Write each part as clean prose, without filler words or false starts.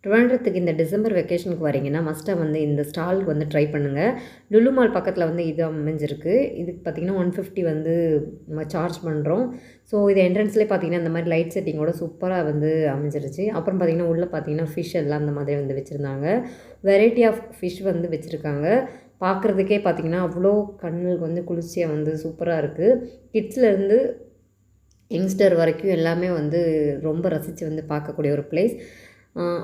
ட்ரிவாண்ட்ரத்துக்கு இந்த டிசம்பர் வெக்கேஷனுக்கு வரீங்கன்னா மஸ்ட்டாக வந்து இந்த ஸ்டாலுக்கு வந்து ட்ரை பண்ணுங்கள். லுலு மால் பக்கத்தில் வந்து இது அமைஞ்சிருக்கு. இதுக்கு பார்த்தீங்கன்னா 150 வந்து நம்ம சார்ஜ் பண்ணுறோம். ஸோ இது என்ட்ரன்ஸ்லேயே பார்த்தீங்கன்னா இந்த மாதிரி லைட் செட்டிங்கோட சூப்பராக வந்து அமைஞ்சிருச்சு. அப்புறம் பார்த்தீங்கன்னா உள்ளே பார்த்தீங்கன்னா ஃபிஷ் எல்லாம் அந்த மாதிரி வந்து வச்சுருந்தாங்க. வெரைட்டி ஆஃப் ஃபிஷ் வந்து வச்சுருக்காங்க. பார்க்குறதுக்கே பார்த்தீங்கன்னா அவ்வளோ கண்ணுக்கு வந்து குளிர்ச்சியாக வந்து சூப்பராக இருக்குது. கிட்ஸ்லேருந்து யங்ஸ்டர் வரைக்கும் எல்லாமே வந்து ரொம்ப ரசித்து வந்து பார்க்கக்கூடிய ஒரு பிளேஸ்.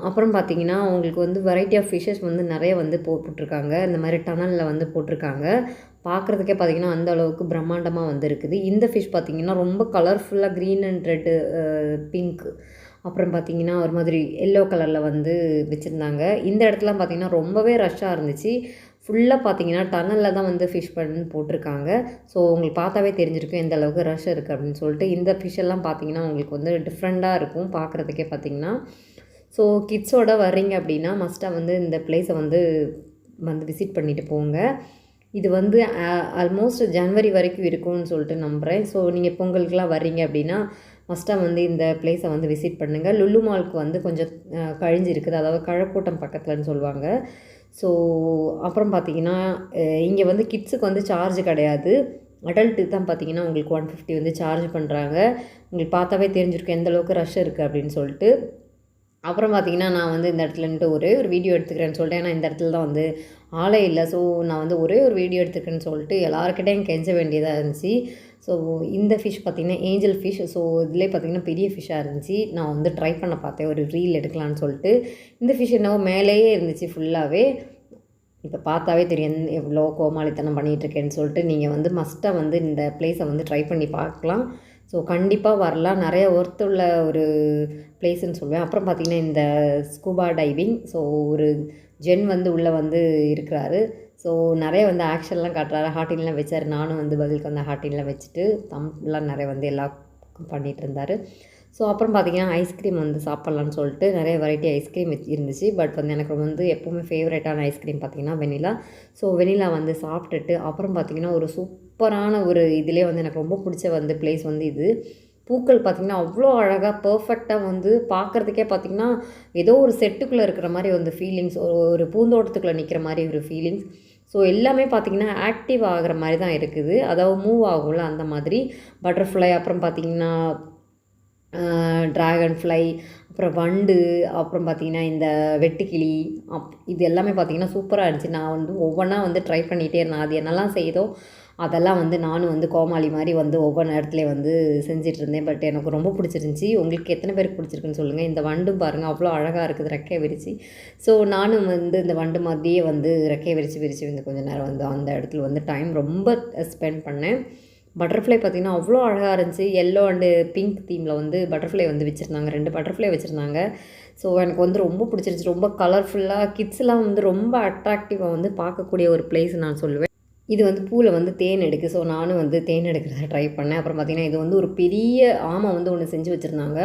அப்புறம் பார்த்தீங்கன்னா உங்களுக்கு வந்து வெரைட்டி ஆஃப் ஃபிஷ்ஷஸ் வந்து நிறைய வந்து போட்டிருக்காங்க. இந்த மாதிரி டனலில் வந்து போட்டிருக்காங்க. பார்க்குறதுக்கே பார்த்தீங்கன்னா அந்த அளவுக்கு பிரம்மாண்டமாக வந்து இருக்குது. இந்த ஃபிஷ் பார்த்தீங்கன்னா ரொம்ப கலர்ஃபுல்லாக க்ரீன் அண்ட் ரெட்டு, பிங்க், அப்புறம் பார்த்தீங்கன்னா ஒரு மாதிரி எல்லோ கலரில் வந்து வச்சுருந்தாங்க. இந்த இடத்துலாம் பார்த்தீங்கன்னா ரொம்பவே ரஷ்ஷாக இருந்துச்சு. ஃபுல்லாக பார்த்தீங்கன்னா டனலில் தான் வந்து ஃபிஷ் பண்ணு போட்டிருக்காங்க. ஸோ உங்களுக்கு பார்த்தாவே தெரிஞ்சிருக்கும் எந்த அளவுக்கு ரஷ் இருக்குது அப்படின்னு சொல்லிட்டு. இந்த ஃபிஷ் எல்லாம் பார்த்தீங்கன்னா உங்களுக்கு வந்து டிஃப்ரெண்ட்டாக இருக்கும் பார்க்குறதுக்கே பார்த்தீங்கன்னா. ஸோ கிட்ஸோட வர்றீங்க அப்படின்னா மஸ்ட்டாக வந்து இந்த பிளேஸை வந்து விசிட் பண்ணிவிட்டு போங்க. இது வந்து ஆல்மோஸ்ட் ஜனவரி வரைக்கும் இருக்கும்னு சொல்லிட்டு நம்புகிறேன். ஸோ நீங்கள் பொங்கலுக்குலாம் வர்றீங்க அப்படின்னா மஸ்ட்டாக வந்து இந்த பிளேஸை வந்து விசிட் பண்ணுங்கள். லுலு மாலுக்கு வந்து கொஞ்சம் கழிஞ்சு இருக்குது, அதாவது கழக்கூட்டம் பக்கத்துலன்னு சொல்லுவாங்க. ஸோ அப்புறம் பார்த்தீங்கன்னா இங்கே வந்து கிட்ஸுக்கு வந்து சார்ஜ் கிடையாது. அடல்ட்டுக்கு தான் பார்த்தீங்கன்னா உங்களுக்கு 150 வந்து சார்ஜ் பண்ணுறாங்க. உங்களுக்கு பார்த்தாவே தெரிஞ்சிருக்கும் எந்த அளவுக்கு ரஷ் இருக்குது அப்படின்னு சொல்லிட்டு. அப்புறம் பார்த்தீங்கன்னா நான் வந்து இந்த இடத்துல நின்னுட்டு ஒரே ஒரு வீடியோ எடுத்துக்கிறேன்னு சொல்லிட்டு, ஏன்னா இந்த இடத்துல தான் வந்து ஆளே இல்லை. ஸோ நான் வந்து ஒரே ஒரு வீடியோ எடுத்துக்கிறேன்னு சொல்லிட்டு எல்லாருக்கிட்டையும் கெஞ்ச வேண்டியதாக இருந்துச்சு. ஸோ இந்த ஃபிஷ் பார்த்திங்கன்னா ஏஞ்சல் ஃபிஷ். ஸோ இதிலே பார்த்திங்கன்னா பெரிய ஃபிஷ்ஷாக இருந்துச்சு. நான் வந்து ட்ரை பண்ண பார்த்தேன் ஒரு ரீல் எடுக்கலான்னு சொல்லிட்டு. இந்த ஃபிஷ் என்னவோ மேலேயே இருந்துச்சு ஃபுல்லாகவே. இப்போ பார்த்தாவே தெரியும் எவ்வளோ கோமாளித்தனம் பண்ணிகிட்ருக்கேன்னு சொல்லிட்டு. நீங்கள் வந்து மஸ்ட்டாக வந்து இந்த பிளேஸை வந்து ட்ரை பண்ணி பார்க்கலாம். ஸோ கண்டிப்பாக வரலாம். நிறைய ஒர்த்துள்ள ஒரு பிளேஸுன்னு சொல்லுவேன். அப்புறம் பார்த்திங்கன்னா இந்த ஸ்கூபா டைவிங். ஸோ ஒரு ஜென் வந்து உள்ளே வந்து இருக்கிறாரு. ஸோ நிறைய வந்து ஆக்ஷன்லாம் காட்டுறாரு. ஹார்ட்டின்லாம் வச்சார். நானும் வந்து பதிலுக்கு வந்து ஹார்ட்டின்லாம் வச்சுட்டு தம்ப்லாம் நிறைய வந்து எல்லாருக்கும் பண்ணிகிட்டு இருந்தார். ஸோ அப்புறம் பார்த்திங்கன்னா ஐஸ்கிரீம் வந்து சாப்பிட்லான்னு சொல்லிட்டு நிறைய வெரைட்டி ஐஸ்கிரீம் இருந்துச்சு. பட் வந்து எனக்கு வந்து எப்போவுமே ஃபேவரட்டான ஐஸ்கிரீம் பார்த்திங்கன்னா வெனிலா. ஸோ வெனிலா வந்து சாப்பிட்டுட்டு அப்புறம் பார்த்திங்கன்னா ஒரு சூப்பரான ஒரு இதிலே வந்து எனக்கு ரொம்ப பிடிச்ச வந்து பிளேஸ் வந்து இது. பூக்கள் பார்த்திங்கன்னா அவ்வளோ அழகாக பர்ஃபெக்டாக வந்து பார்க்குறதுக்கே பார்த்திங்கன்னா ஏதோ ஒரு செட்டுக்குள்ளே இருக்கிற மாதிரி வந்து ஃபீலிங்ஸ், ஒரு பூந்தோட்டத்துக்குள்ளே நிற்கிற மாதிரி ஒரு ஃபீலிங்ஸ். ஸோ எல்லாமே பார்த்திங்கன்னா ஆக்டிவ் ஆகிற மாதிரி தான் இருக்குது. அதாவது மூவ் ஆகும்ல அந்த மாதிரி. பட்டர்ஃப்ளை, அப்புறம் பார்த்திங்கன்னா ட்ராகன் ஃப்ளை, அப்புறம் வண்டு, அப்புறம் பார்த்திங்கன்னா இந்த வெட்டுக்கிளி, இது எல்லாமே பார்த்திங்கன்னா சூப்பராக இருந்துச்சு. நான் வந்து ஒவ்வொன்றா வந்து ட்ரை பண்ணிகிட்டே இருந்தேன். அது என்னெல்லாம் செய்யுதோ அதெல்லாம் வந்து நானும் வந்து கோமாளி மாதிரி வந்து ஒவ்வொரு நேரத்துலேயும் வந்து செஞ்சிட்ருந்தேன். பட் எனக்கு ரொம்ப பிடிச்சிருந்துச்சி. உங்களுக்கு எத்தனை பேருக்கு பிடிச்சிருக்குன்னு சொல்லுங்கள். இந்த வண்டும் பாருங்கள் அவ்வளோ அழகாக இருக்குது ரெக்கையை விரித்து. ஸோ நானும் வந்து இந்த வண்டு மாதிரியே வந்து ரெக்கையை விரித்து வந்து கொஞ்சம் நேரம் வந்து அந்த இடத்துல வந்து டைம் ரொம்ப ஸ்பெண்ட் பண்ணேன். பட்டர்ஃப்ளை பார்த்திங்கன்னா அவ்வளோ அழகாக இருந்துச்சு. எல்லோ அண்டு பிங்க் தீமில் வந்து பட்டர்ஃப்ளை வந்து வச்சுருந்தாங்க. 2 பட்டர்ஃப்ளை வச்சுருந்தாங்க. ஸோ எனக்கு வந்து ரொம்ப பிடிச்சிருந்துச்சி. ரொம்ப கலர்ஃபுல்லாக கிட்ஸ்லாம் வந்து ரொம்ப அட்ராக்டிவாக வந்து பார்க்கக்கூடிய ஒரு பிளேஸ் நான் சொல்லுவேன். இது வந்து பூவில் வந்து தேன் எடுக்கு. ஸோ நானும் வந்து தேன் எடுக்கிறத ட்ரை பண்ணேன். அப்புறம் பார்த்திங்கன்னா இது வந்து ஒரு பெரிய ஆமை வந்து ஒன்று செஞ்சு வச்சுருந்தாங்க.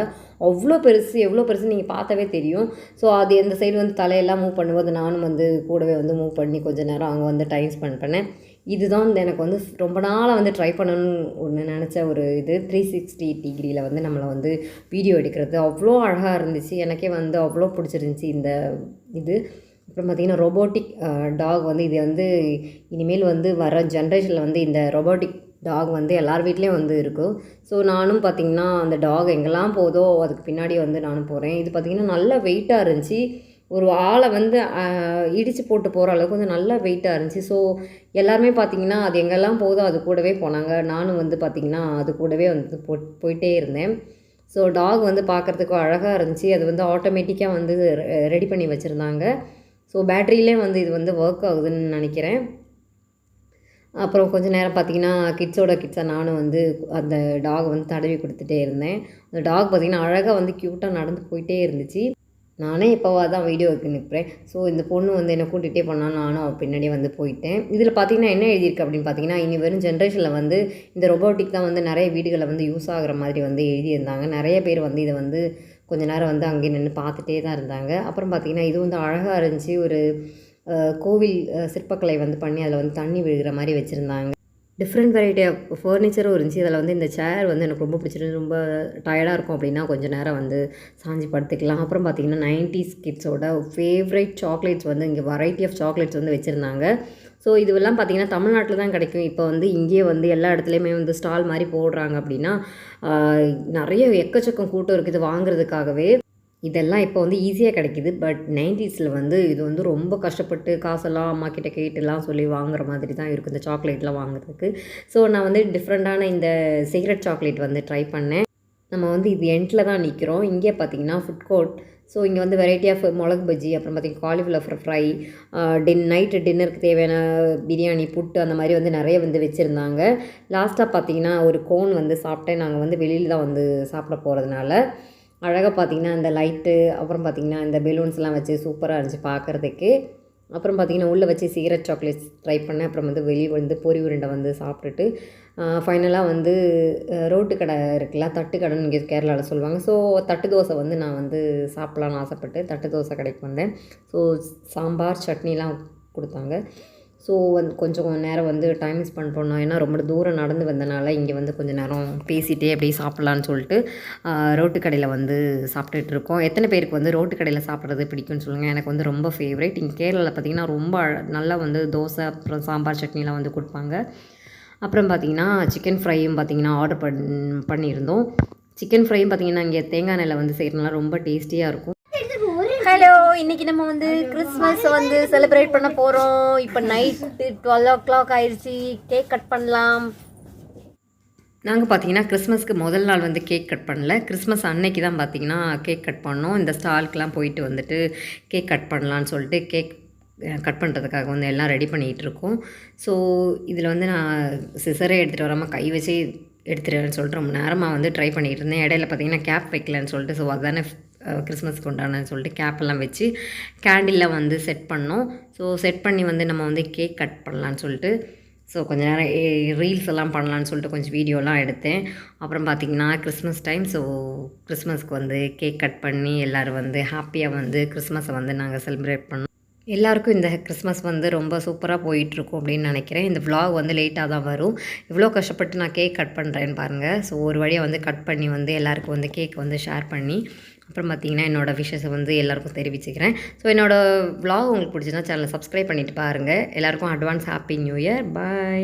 அவ்வளோ பெருசு, எவ்வளோ பெருசு நீங்கள் பார்த்தாவே தெரியும். ஸோ அது எந்த சைடு வந்து தலையெல்லாம் மூவ் பண்ணும்போது நானும் வந்து கூடவே வந்து மூவ் பண்ணி கொஞ்சம் நேரம் அங்கே வந்து டைம் ஸ்பெண்ட் பண்ணேன். இதுதான் வந்து எனக்கு வந்து ரொம்ப நாளாக வந்து ட்ரை பண்ணணும்னு ஒன்று நினச்ச ஒரு இது. 360 டிகிரியில் வந்து நம்மளை வந்து வீடியோ எடுக்கிறது அவ்வளோ அழகாக இருந்துச்சு. எனக்கே வந்து அவ்வளோ பிடிச்சிருந்துச்சி இந்த இது. அப்புறம் பார்த்திங்கன்னா ரொபோட்டிக் டாக் வந்து இது வந்து இனிமேல் வந்து வர ஜென்ரேஷனில் வந்து இந்த ரொபோட்டிக் டாக் வந்து எல்லார் வீட்லேயும் வந்து இருக்கும். ஸோ நானும் பார்த்திங்கன்னா அந்த டாக் எங்கெல்லாம் போதோ அதுக்கு பின்னாடி வந்து நானும் போகிறேன். இது பார்த்திங்கன்னா நல்ல வெயிட்டாக இருந்துச்சு. ஒரு ஆளை வந்து இடித்து போட்டு போகிற அளவுக்கு வந்து நல்லா வெயிட்டாக இருந்துச்சு. ஸோ எல்லாருமே பார்த்திங்கன்னா அது எங்கெல்லாம் போதோ அது கூடவே போனாங்க. நானும் வந்து பார்த்திங்கன்னா அது கூடவே வந்து போயிட்டே இருந்தேன். ஸோ டாக் வந்து பார்க்குறதுக்கு அழகாக இருந்துச்சு. அது வந்து ஆட்டோமேட்டிக்காக வந்து ரெடி பண்ணி வச்சுருந்தாங்க. ஸோ பேட்டரியிலே வந்து இது வந்து ஒர்க் ஆகுதுன்னு நினைக்கிறேன். அப்புறம் கொஞ்சம் நேரம் பார்த்திங்கன்னா கிட்ஸாக நானும் வந்து அந்த டாக் வந்து தடவி கொடுத்துட்டே இருந்தேன். அந்த டாக் பார்த்திங்கன்னா அழகாக வந்து க்யூட்டாக நடந்து போயிட்டே இருந்துச்சு. நானே எப்போவா தான் வீடியோவுக்கு நிற்பேன். ஸோ இந்த பொண்ணு வந்து என்னை கூட்டிகிட்டே போனால் நானும் அவள் பின்னாடியே வந்து போயிட்டேன். இதில் பார்த்திங்கன்னா என்ன எழுதியிருக்கு அப்படின்னு பார்த்திங்கன்னா, இனி வரும் ஜென்ரேஷனில் வந்து இந்த ரொபோட்டிக் தான் வந்து நிறைய வீடுகளில் வந்து யூஸ் ஆகிற மாதிரி வந்து எழுதியிருந்தாங்க. நிறைய பேர் வந்து இதை வந்து கொஞ்ச நேரம் வந்து அங்கேயே நின்று பார்த்துட்டே தான் இருந்தாங்க. அப்புறம் பார்த்திங்கன்னா இது வந்து அழகாக இருந்துச்சு. ஒரு கோவில் சிற்பக்கலை வந்து பண்ணி அதில் வந்து தண்ணி விழுகிற மாதிரி வச்சுருந்தாங்க. டிஃப்ரெண்ட் வெரைட்டி ஆஃப் ஃபர்னிச்சரும் இருந்துச்சு. இதில் வந்து இந்த சேர் வந்து எனக்கு ரொம்ப பிடிச்சிருந்து. ரொம்ப டயர்டாக இருக்கும் அப்படின்னா கொஞ்சம் நேரம் வந்து சாஞ்சி படுத்துக்கலாம். அப்புறம் பார்த்திங்கன்னா 90s கிட்ஸோட ஃபேவரட் சாக்லேட்ஸ் வந்து இங்கே வெரைட்டி ஆஃப் சாக்லேட்ஸ் வந்து வச்சுருந்தாங்க. ஸோ இதுவெல்லாம் பார்த்திங்கன்னா தமிழ்நாட்டில் தான் கிடைக்கும். இப்போ வந்து இங்கேயே வந்து எல்லா இடத்துலையுமே வந்து ஸ்டால் மாதிரி போடுறாங்க அப்படின்னா நிறைய எக்கச்சக்கம் கூட்டம் இருக்குது வாங்குறதுக்காகவே. இதெல்லாம் இப்போ வந்து ஈஸியாக கிடைக்கிது. பட் 90ஸில் வந்து இது வந்து ரொம்ப கஷ்டப்பட்டு காசெல்லாம் அம்மா கிட்ட கேட்டுலாம் சொல்லி வாங்குற மாதிரி தான் இருக்கும் இந்த சாக்லேட்லாம் வாங்குறதுக்கு. ஸோ நான் வந்து டிஃப்ரெண்ட்டான இந்த சிகரெட் சாக்லேட் வந்து ட்ரை பண்ணேன். நம்ம வந்து இது எண்டில் தான் நிற்கிறோம். இங்கே பார்த்தீங்கன்னா ஃபுட் கோர்ட். ஸோ இங்கே வந்து வெரைட்டி ஆஃப் மிளகு பஜ்ஜி, அப்புறம் பார்த்திங்கன்னா காலிஃப்ளவர் ஃப்ரை, நைட்டு டின்னருக்கு தேவையான பிரியாணி, புட்டு அந்த மாதிரி வந்து நிறைய வந்து வச்சுருந்தாங்க. லாஸ்ட்டாக பார்த்திங்கன்னா ஒரு கோன் வந்து சாப்பிட்டேன். நாங்கள் வந்து வெளியில் தான் வந்து சாப்பிட போகிறதுனால அழகாக பார்த்திங்கன்னா இந்த லைட்டு, அப்புறம் பார்த்திங்கன்னா இந்த பெலூன்ஸ்லாம் வச்சு சூப்பராக இருந்துச்சு பார்க்குறதுக்கு. அப்புறம் பார்த்திங்கன்னா உள்ளே வச்சு சிகரெட் சாக்லேட்ஸ் ட்ரை பண்ணேன். அப்புறம் வந்து வெளியே வந்து பொரி உருண்டை வந்து சாப்பிட்டுட்டு ஃபைனலாக வந்து ரோட்டு கடை இருக்குல்ல, தட்டு கடைன்னு இங்கே கேரளாவில் சொல்லுவாங்க. ஸோ தட்டு தோசை வந்து நான் வந்து சாப்பிட்லான்னு ஆசைப்பட்டு தட்டு தோசை கடைக்கு வந்தேன். ஸோ சாம்பார் சட்னிலாம் கொடுத்தாங்க. ஸோ வந்து கொஞ்சம் நேரம் வந்து டைம் ஸ்பெண்ட் பண்ணோம். ஏன்னா ரொம்ப தூரம் நடந்து வந்தனால இங்கே வந்து கொஞ்சம் நேரம் பேசிகிட்டே அப்படியே சாப்பிட்லான்னு சொல்லிட்டு ரோட்டு கடையில் வந்து சாப்பிட்டுட்டு இருக்கோம். எத்தனை பேருக்கு வந்து ரோட்டு கடையில் சாப்பிட்றது பிடிக்கும்னு சொல்லுங்கள். எனக்கு வந்து ரொம்ப ஃபேவரேட். இங்கே கேரளாவில் பார்த்திங்கன்னா ரொம்ப நல்லா வந்து தோசை, அப்புறம் சாம்பார் சட்னிலாம் வந்து கொடுப்பாங்க. அப்புறம் பார்த்திங்கன்னா சிக்கன் ஃப்ரையும் பார்த்திங்கன்னா ஆர்டர் பண்ணியிருந்தோம். சிக்கன் ஃப்ரையும் பார்த்திங்கன்னா இங்கே தேங்காய் எண்ணெயில் வந்து செய்கிறதுனால ரொம்ப டேஸ்டியாக இருக்கும். ஹலோ, இன்றைக்கி நம்ம வந்து கிறிஸ்மஸ் வந்து செலிப்ரேட் பண்ண போகிறோம். இப்போ நைட்டு 12 o'clock ஆயிடுச்சு. கேக் கட் பண்ணலாம். நாங்கள் பார்த்தீங்கன்னா கிறிஸ்மஸ்க்கு முதல் நாள் வந்து கேக் கட் பண்ணல. கிறிஸ்மஸ் அன்னைக்கு தான் பார்த்திங்கன்னா கேக் கட் பண்ணோம். இந்த ஸ்டாலுக்கெலாம் போயிட்டு வந்துட்டு கேக் கட் பண்ணலான்னு சொல்லிட்டு கேக் கட் பண்ணுறதுக்காக வந்து எல்லாம் ரெடி பண்ணிகிட்டு இருக்கோம். ஸோ இதில் வந்து நான் சிசரே எடுத்துகிட்டு வராமல் கை வச்சு எடுத்துகிட்டு சொல்லிட்டு ரொம்ப நேரமாக வந்து ட்ரை பண்ணிகிட்டு இருந்தேன். இடையில பார்த்திங்கன்னா கேப் வைக்கலன்னு சொல்லிட்டு, ஸோ அதுதானே கிறிஸ்மஸ்க்கு உண்டானு சொல்லிட்டு கேப்பெல்லாம் வச்சு கேண்டில்லாம் வந்து செட் பண்ணோம். ஸோ செட் பண்ணி வந்து நம்ம வந்து கேக் கட் பண்ணலான்னு சொல்லிட்டு ஸோ கொஞ்சம் நேரம் ரீல்ஸ் எல்லாம் பண்ணலான்னு சொல்லிட்டு கொஞ்சம் வீடியோலாம் எடுத்தேன். அப்புறம் பார்த்திங்கன்னா கிறிஸ்மஸ் டைம். ஸோ கிறிஸ்மஸ்க்கு வந்து கேக் கட் பண்ணி எல்லோரும் வந்து ஹாப்பியாக வந்து கிறிஸ்மஸை வந்து நாங்கள் செலிப்ரேட் பண்ணோம். எல்லாருக்கும் இந்த கிறிஸ்மஸ் வந்து ரொம்ப சூப்பராக போயிட்டுருக்கும் அப்படின்னு நினைக்கிறேன். இந்த விலாக் வந்து லேட்டாக தான் வரும். இவ்வளோ கஷ்டப்பட்டு நான் கேக் கட் பண்ணுறேன்னு பாருங்கள். ஸோ ஒரு வழியாக வந்து கட் பண்ணி வந்து எல்லாருக்கும் வந்து கேக் வந்து ஷேர் பண்ணி அப்புறம் பார்த்திங்கன்னா என்னோடய விஷஸை வந்து எல்லாருக்கும் தெரிவிச்சுக்கிறேன். ஸோ என்னோடய விலாக் உங்களுக்கு பிடிச்சிருந்தா சேனலை சப்ஸ்கிரைப் பண்ணிவிட்டு பாருங்கள். எல்லாருக்கும் அட்வான்ஸ் ஹாப்பி நியூ இயர். பாய்.